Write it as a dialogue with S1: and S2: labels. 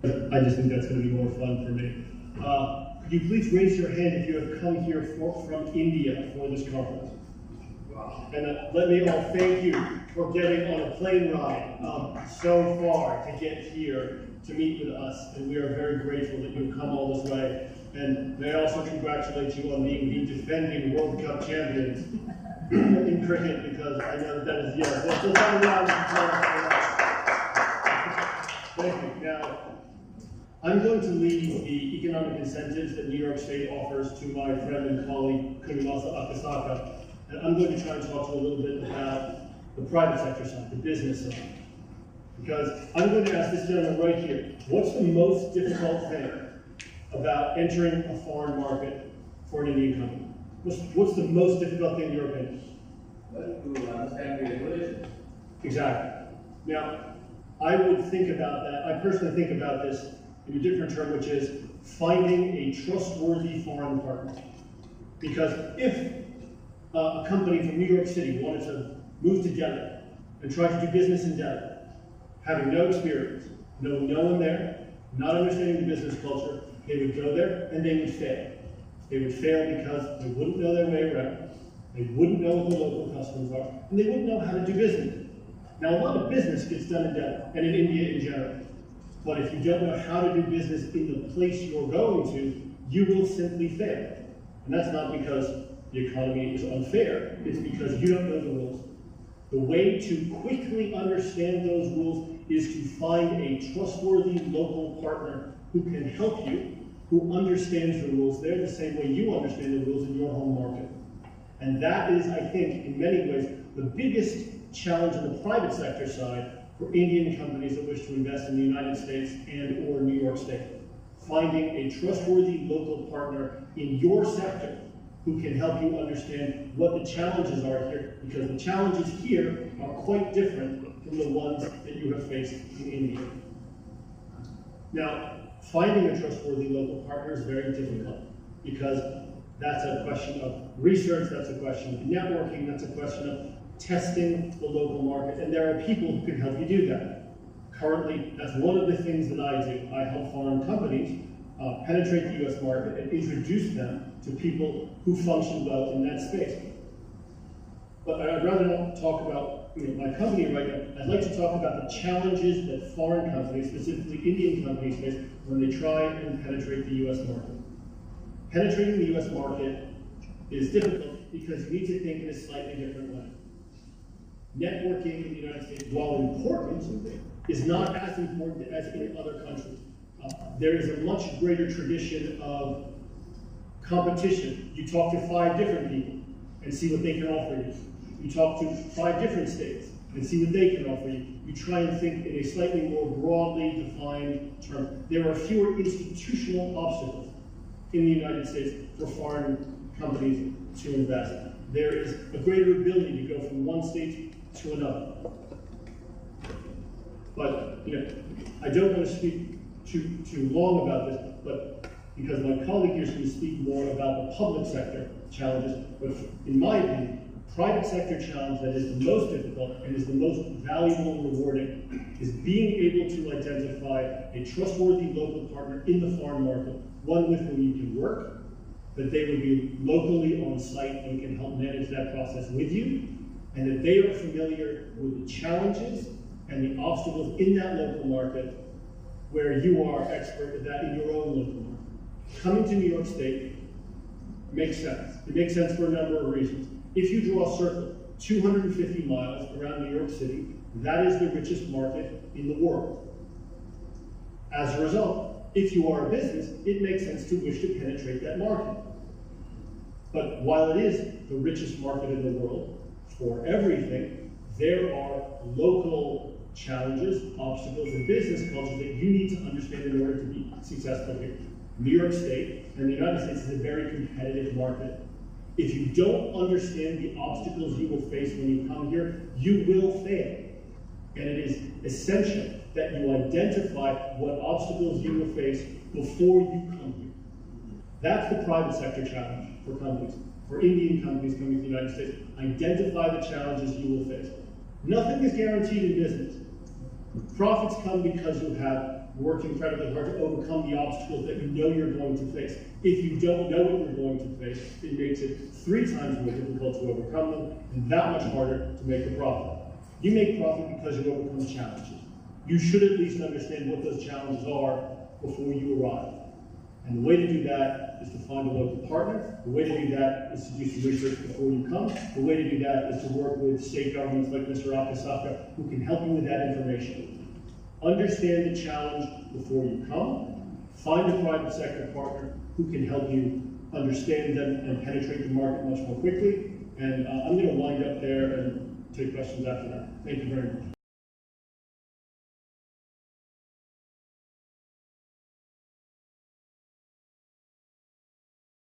S1: I just think that's going to be more fun for me. Could you please raise your hand if you have come here from India for this conference? Wow. And let me all thank you for getting on a plane ride so far to get here to meet with us. And we are very grateful that you've come all this way. And may I also congratulate you on being the defending World Cup champions in cricket, because I know that is, yes. Let's have a round of applause for that. Thank you. Now, I'm going to leave the economic incentives that New York State offers to my friend and colleague, Kunimasa Akasaka, and I'm going to try and talk to you a little bit about the private sector side, the business side. Because I'm going to ask this gentleman right here, what's the most difficult thing about entering a foreign market for an Indian company? What's the most difficult thing in your opinion?
S2: Well, to understand the regulations.
S1: Exactly. Now, I would think about that, I personally think about this in a different term, which is finding a trustworthy foreign partner. Because if a company from New York City wanted to move to Delhi and try to do business in Delhi, having no experience, no one there, not understanding the business culture, they would go there and they would fail. They would fail because they wouldn't know their way around, they wouldn't know what the local customs are, and they wouldn't know how to do business. Now, a lot of business gets done in Delhi and in India in general. But if you don't know how to do business in the place you're going to, you will simply fail. And that's not because the economy is unfair, it's because you don't know the rules. The way to quickly understand those rules is to find a trustworthy local partner who can help you, who understands the rules. They're the same way you understand the rules in your home market. And that is, I think, in many ways, the biggest challenge on the private sector side for Indian companies that wish to invest in the United States and or New York State. Finding a trustworthy local partner in your sector who can help you understand what the challenges are here, because the challenges here are quite different from the ones that you have faced in India. Now, finding a trustworthy local partner is very difficult, because that's a question of research, that's a question of networking, that's a question of testing the local market, and there are people who can help you do that. Currently, that's one of the things that I do. I help foreign companies penetrate the US market and introduce them to people who function well in that space. But I'd rather not talk about my company right now. I'd like to talk about the challenges that foreign companies, specifically Indian companies, face when they try and penetrate the US market. Penetrating the US market is difficult because you need to think in a slightly different way. Networking in the United States, while important, is not as important as in other countries. There is a much greater tradition of competition. You talk to 5 different people and see what they can offer you. You talk to 5 different states and see what they can offer you. You try and think in a slightly more broadly defined term. There are fewer institutional obstacles in the United States for foreign companies to invest. There is a greater ability to go from one state to another. But I don't want to speak too long about this, but because my colleague here is going to speak more about the public sector challenges, but in my opinion, the private sector challenge that is the most difficult and is the most valuable and rewarding is being able to identify a trustworthy local partner in the foreign market, one with whom you can work, that they would be locally on site and can help manage that process with you, and that they are familiar with the challenges and the obstacles in that local market where you are expert at that in your own local market. Coming to New York State makes sense. It makes sense for a number of reasons. If you draw a circle 250 miles around New York City, that is the richest market in the world. As a result, if you are a business, it makes sense to wish to penetrate that market. But while it is the richest market in the world for everything, there are local challenges, obstacles, and business culture that you need to understand in order to be successful here. New York State and the United States is a very competitive market. If you don't understand the obstacles you will face when you come here, you will fail. And it is essential that you identify what obstacles you will face before you come here. That's the private sector challenge for companies, for Indian companies coming to the United States. Identify the challenges you will face. Nothing is guaranteed in business. Profits come because you have worked incredibly hard to overcome the obstacles that you know you're going to face. If you don't know what you're going to face, it makes it 3 times more difficult to overcome them and that much harder to make a profit. You make profit because you overcome challenges. You should at least understand what those challenges are before you arrive. And the way to do that is to find a local partner. The way to do that is to do some research before you come. The way to do that is to work with state governments like Mr. Akasaka, who can help you with that information. Understand the challenge before you come. Find a private sector partner who can help you understand them and penetrate the market much more quickly. And I'm going to wind up there and take questions after that. Thank you very much.